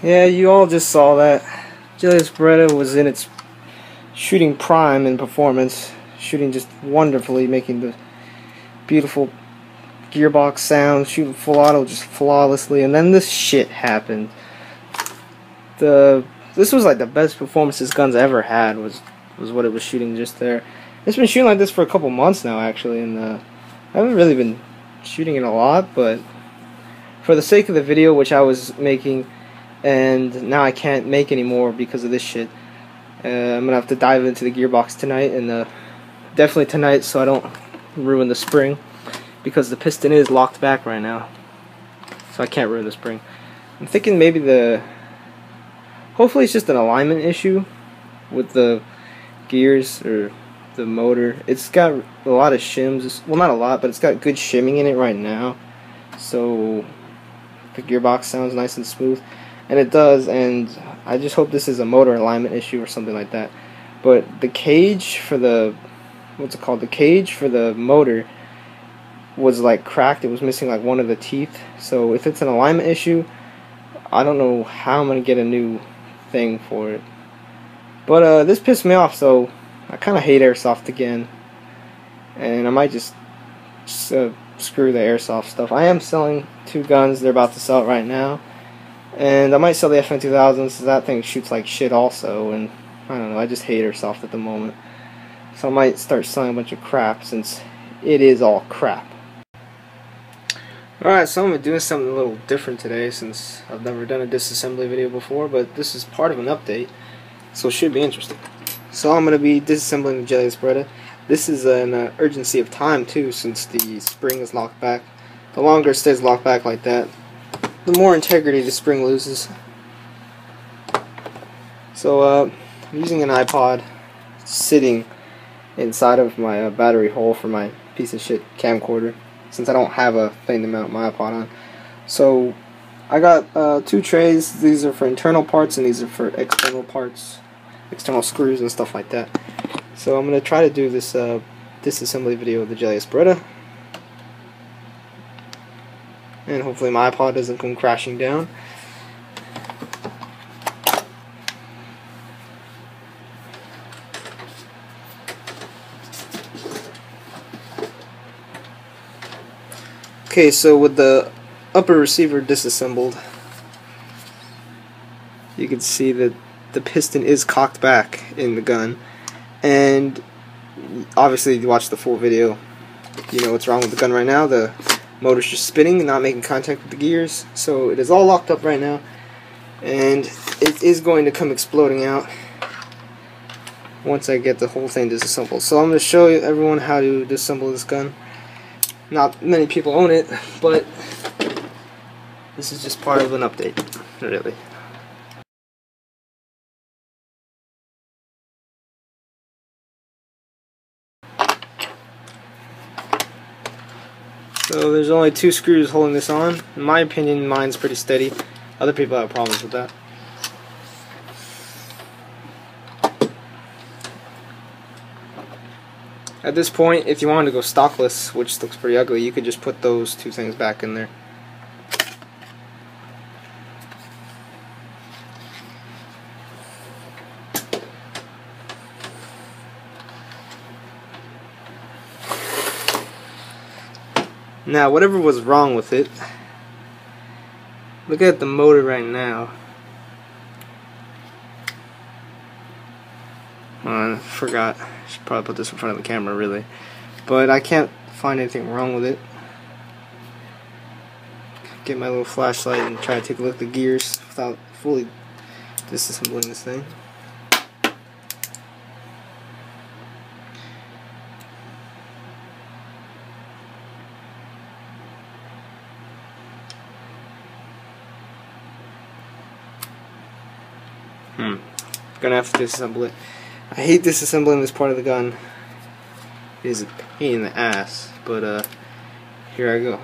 Yeah, you all just saw that. JLS Beretta was in its shooting prime in performance, shooting just wonderfully, making the beautiful gearbox sounds, shooting full auto just flawlessly, and then this shit happened. This was like the best performance this gun's ever had, was what it was shooting just there. It's been shooting like this for a couple months now, actually, and I haven't really been shooting it a lot, but for the sake of the video, which I was making, and now I can't make anymore because of this shit, I'm gonna have to dive into the gearbox tonight, and definitely tonight, so I don't ruin the spring, because the piston is locked back right now, so I can't ruin the spring. I'm thinking maybe hopefully it's just an alignment issue with the gears or the motor. It's got a lot of shims, well, not a lot, but it's got good shimming in it right now, so the gearbox sounds nice and smooth, and it does. And I just hope this is a motor alignment issue or something like that. But the cage for the the cage for the motor was like cracked. It was missing like one of the teeth. So if it's an alignment issue, I don't know how I'm gonna get a new thing for it. But this pissed me off, so I kind of hate Airsoft again, and I might just screw the Airsoft stuff. I am selling 2 guns. They're about to sell it right now, and I might sell the FN2000 since that thing shoots like shit also, and I don't know, I just hate Airsoft at the moment, so I might start selling a bunch of crap since it is all crap. Alright, so I'm doing something a little different today since I've never done a disassembly video before, but this is part of an update, so it should be interesting. So I'm going to be disassembling the JLS Beretta. This is an urgency of time too, since the spring is locked back. The longer it stays locked back like that, the more integrity the spring loses. So I'm using an iPod sitting inside of my battery hole for my piece of shit camcorder, since I don't have a thing to mount my iPod on. So I got 2 trays. These are for internal parts and these are for external parts, external screws and stuff like that. So I'm going to try to do this disassembly video of the JLS Beretta, and hopefully my iPod doesn't come crashing down. Okay, so with the upper receiver disassembled, you can see that the piston is cocked back in the gun, and obviously if you watch the full video, you know what's wrong with the gun right now. The motor's just spinning and not making contact with the gears, so it is all locked up right now, and it is going to come exploding out once I get the whole thing disassembled. So I'm going to show everyone how to disassemble this gun. Not many people own it, but this is just part of an update, really. So there's only 2 screws holding this on. In my opinion, mine's pretty steady. Other people have problems with that. At this point, if you wanted to go stockless, which looks pretty ugly, you could just put those 2 things back in there. Now, whatever was wrong with it, look at the motor right now. I forgot. I should probably put this in front of the camera, really. But I can't find anything wrong with it. Get my little flashlight and try to take a look at the gears without fully disassembling this thing. Gonna have to disassemble it. I hate disassembling this part of the gun. It is a pain in the ass, but here I go.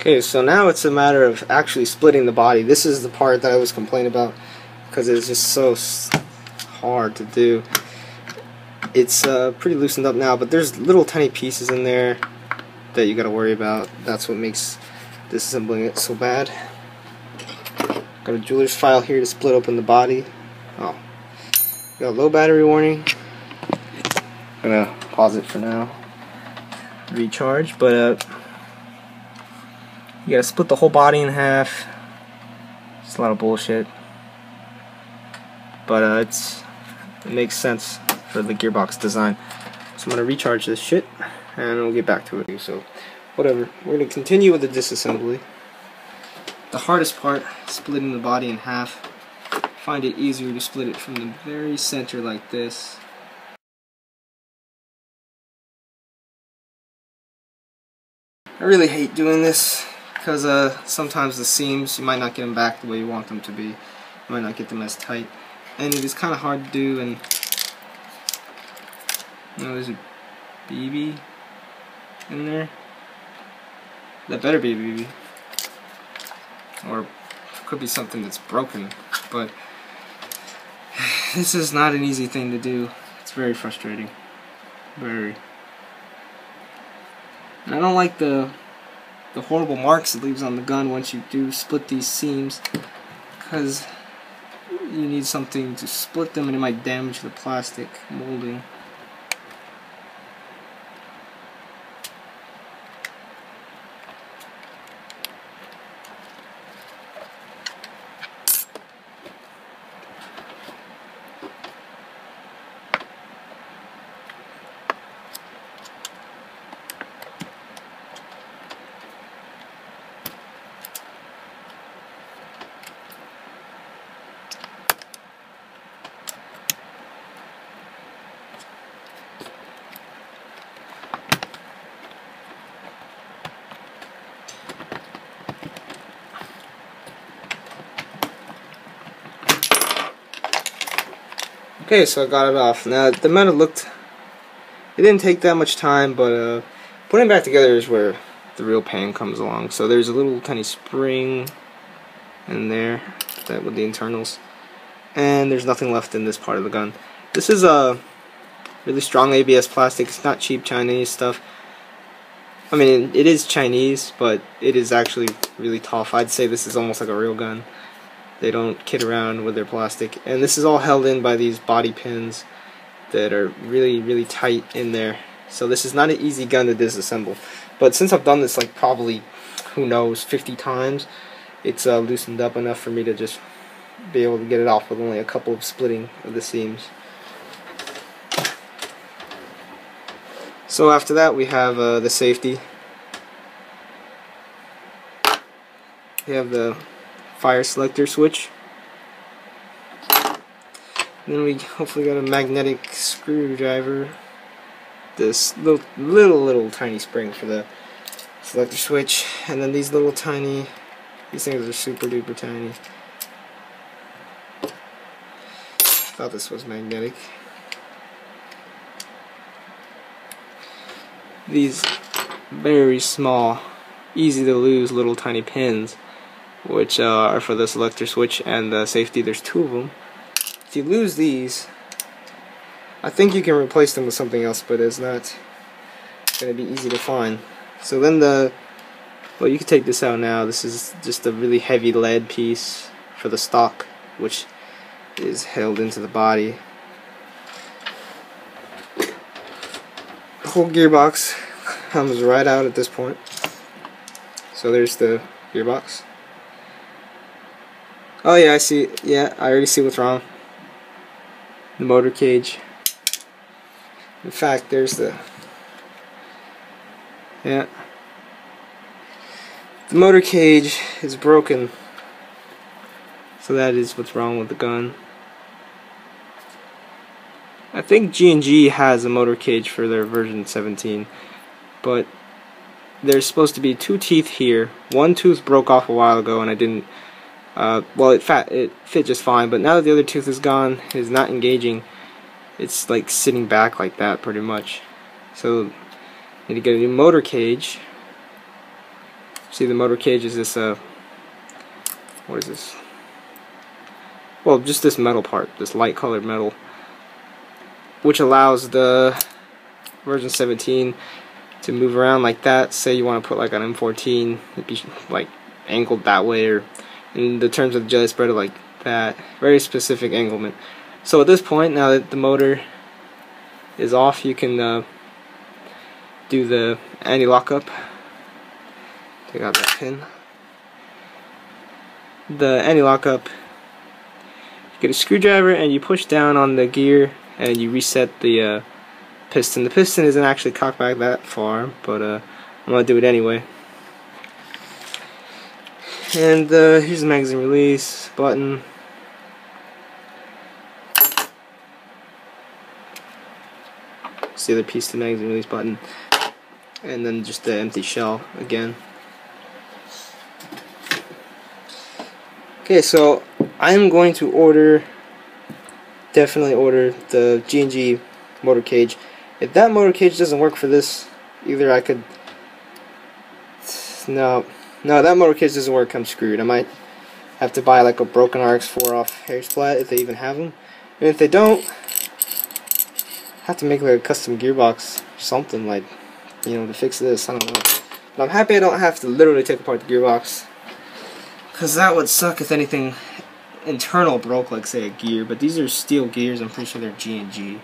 Okay, so now it's a matter of actually splitting the body. This is the part that I was complaining about because it's just so hard to do. It's pretty loosened up now, but there's little tiny pieces in there that you gotta worry about. That's what makes disassembling it so bad. Got a jeweler's file here to split open the body. Oh, got a low battery warning. I'm gonna pause it for now. Recharge, but you gotta split the whole body in half. It's a lot of bullshit, but it makes sense for the gearbox design. So I'm gonna recharge this shit, and we'll get back to it. So, whatever. We're gonna continue with the disassembly. The hardest part, splitting the body in half. Find it easier to split it from the very center like this. I really hate doing this because sometimes the seams, you might not get them back the way you want them to be. You might not get them as tight, and it is kind of hard to do. And you know, there's a BB in there. That better be a BB, or it could be something that's broken. But this is not an easy thing to do. It's very frustrating, very. And I don't like the horrible marks it leaves on the gun once you do split these seams, because you need something to split them and it might damage the plastic molding. Okay, so I got it off. Now, the metal looked, it didn't take that much time, but putting it back together is where the real pain comes along. So there's a little tiny spring in there that with the internals, and there's nothing left in this part of the gun. This is a really strong ABS plastic. It's not cheap Chinese stuff. I mean, it is Chinese, but it is actually really tough. I'd say this is almost like a real gun. They don't kid around with their plastic. And this is all held in by these body pins that are really, really tight in there. So this is not an easy gun to disassemble. But since I've done this like probably, who knows, 50 times, it's loosened up enough for me to just be able to get it off with only a couple of splitting of the seams. So after that we have the safety. We have the fire selector switch. Then we hopefully got a magnetic screwdriver. This little tiny spring for the selector switch, and then these little tiny. These things are super duper tiny. Thought this was magnetic. These very small, easy to lose little tiny pins, which are for the selector switch and the safety. There's two of them. If you lose these, I think you can replace them with something else, but it's not going to be easy to find. So then well, you can take this out now. This is just a really heavy lead piece for the stock, which is held into the body. The whole gearbox comes right out at this point. So there's the gearbox. Oh yeah, I see. Yeah, I already see what's wrong. The motor cage. In fact, there's the. Yeah. The motor cage is broken. So that is what's wrong with the gun. I think G&G has a motor cage for their version 17, but there's supposed to be two teeth here. One tooth broke off a while ago, and I didn't. Well, it fit just fine, but now that the other tooth is gone, it's not engaging. It's like sitting back like that, pretty much. So, need to get a new motor cage. See, the motor cage is this, what is this? Well, just this metal part, this light colored metal, which allows the version 17 to move around like that. Say you want to put like an M14, it'd be like angled that way, or in the terms of the jelly spreader, like that. Very specific anglement. So at this point, now that the motor is off, you can do the anti-lockup. Take out that pin. The anti-lockup, you get a screwdriver and you push down on the gear and you reset the piston. The piston isn't actually cocked back that far, but I'm going to do it anyway. And here's the magazine release button. It's the other piece of the magazine release button. And then just the empty shell again. Okay, so I'm going to definitely order the G&G motor cage. If that motor cage doesn't work for this, either I could... No, that motor cage doesn't work, I'm screwed. I might have to buy like a broken RX-4 off Hairsplat if they even have them. And if they don't, I have to make like a custom gearbox or something, like, you know, to fix this. I don't know. But I'm happy I don't have to literally take apart the gearbox, because that would suck if anything internal broke, like say a gear. But these are steel gears, I'm pretty sure they're G&G.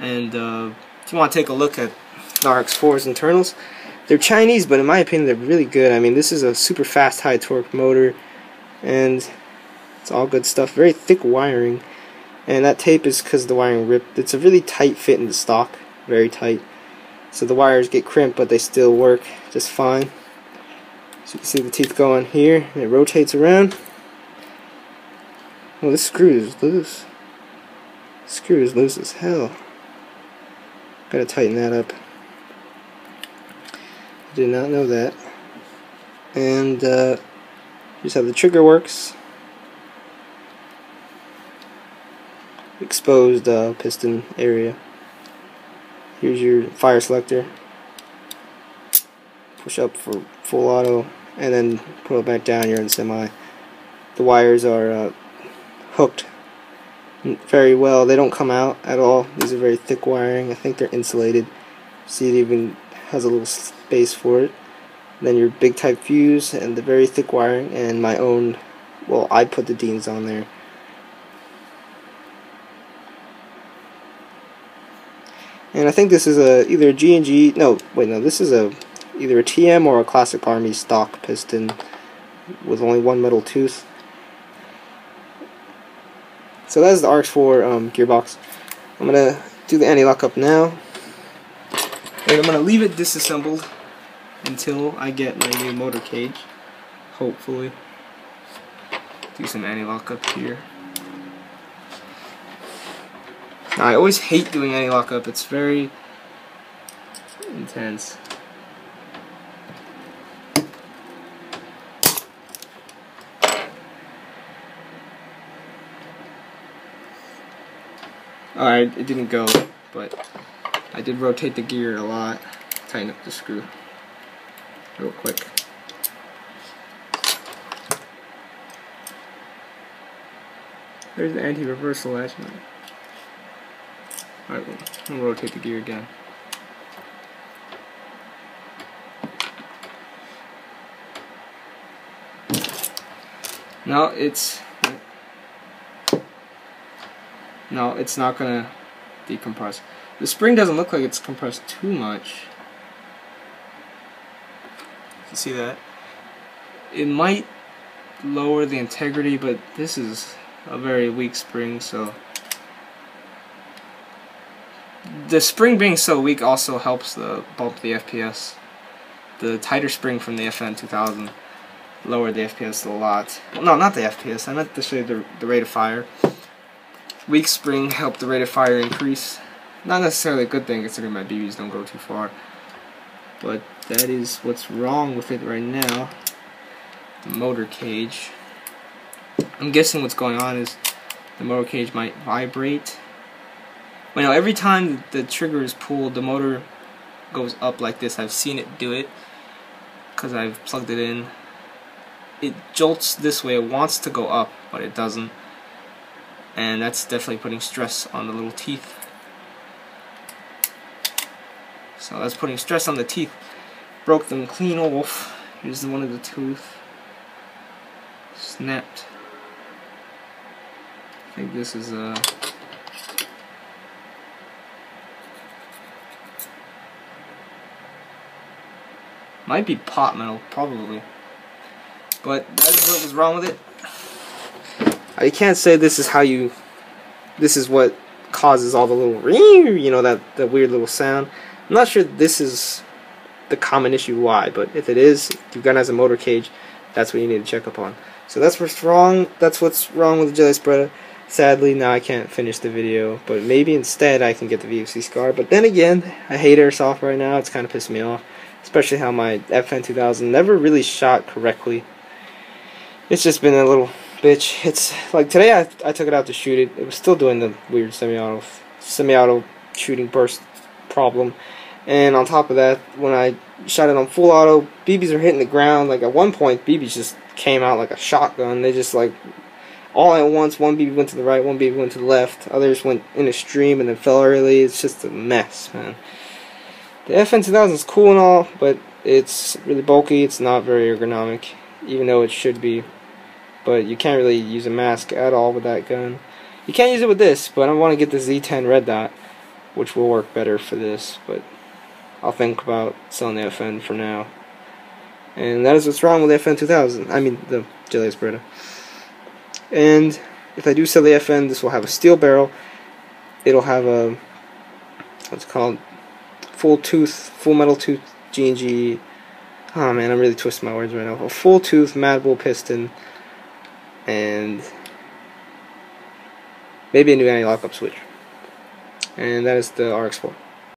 And if you want to take a look at the RX-4's internals, they're Chinese, but in my opinion they're really good. I mean, this is a super fast, high torque motor, and it's all good stuff. Very thick wiring, and that tape is because the wiring ripped. It's a really tight fit in the stock, very tight. So the wires get crimped, but they still work just fine. So you can see the teeth go on here, and it rotates around. Oh, this screw is loose. This screw is loose as hell. Gotta tighten that up. Did not know that. And here's how the trigger works. Exposed piston area. Here's your fire selector. Push up for full auto, and then pull it back down. You're in semi. The wires are hooked very well. They don't come out at all. These are very thick wiring. I think they're insulated. See, it even has a little space for it. Then your big type fuse and the very thick wiring, and my own, well, I put the Deans on there. And I think this is either a G&G, this is either a TM or a Classic Army stock piston with only one metal tooth. So that is the RX-4 gearbox. I'm going to do the anti-lockup now. And I'm going to leave it disassembled until I get my new motor cage. Hopefully. Do some anti-lockup here. Now, I always hate doing anti-lockup. It's very intense. Alright, it didn't go, but I did rotate the gear a lot. Tighten up the screw real quick. There's the anti-reversal latch. Alright, we'll rotate the gear again. No, it's not gonna decompress. The spring doesn't look like it's compressed too much. You see that? It might lower the integrity, but this is a very weak spring, so the spring being so weak also helps bump the FPS. The tighter spring from the FN 2000 lowered the FPS a lot. Well, no, not the FPS. I meant to show you the rate of fire. Weak spring helped the rate of fire increase. Not necessarily a good thing considering my BBs don't go too far. But that is what's wrong with it right now. The motor cage. I'm guessing what's going on is the motor cage might vibrate. Well, every time the trigger is pulled, the motor goes up like this. I've seen it do it. because I've plugged it in. It jolts this way. It wants to go up, but it doesn't. And that's definitely putting stress on the little teeth. So that's putting stress on the teeth. Broke them clean off. Here's the one of the tooth. Snapped. I think this is might be pot metal, probably. But that's what was wrong with it. I can't say this is how you. This is what causes all the little, you know, that weird little sound. I'm not sure this is the common issue why, but if it is, if your gun has a motor cage, that's what you need to check up on. So that's what's wrong. That's what's wrong with the JLS Beretta. Sadly, now I can't finish the video, but maybe instead I can get the VFC scar. But then again, I hate Airsoft right now. It's kind of pissing me off, especially how my FN 2000 never really shot correctly. It's just been a little bitch. It's like today I took it out to shoot it. It was still doing the weird semi-auto shooting burst problem. And on top of that, when I shot it on full auto, BBs are hitting the ground. Like at one point, BBs just came out like a shotgun. They just like all at once. One BB went to the right, one BB went to the left. Others went in a stream and then fell early. It's just a mess, man. The FN 2000 is cool and all, but it's really bulky. It's not very ergonomic, even though it should be. But you can't really use a mask at all with that gun. You can't use it with this, but I want to get the Z10 red dot, which will work better for this. But I'll think about selling the FN for now. And that is what's wrong with the FN 2000. I mean, the JLS Beretta. And if I do sell the FN, this will have a steel barrel. It'll have a, what's it called, full metal tooth G&G. Oh man, I'm really twisting my words right now. A full tooth Mad Bull piston. And maybe a new anti-lockup switch. And that is the RX-4.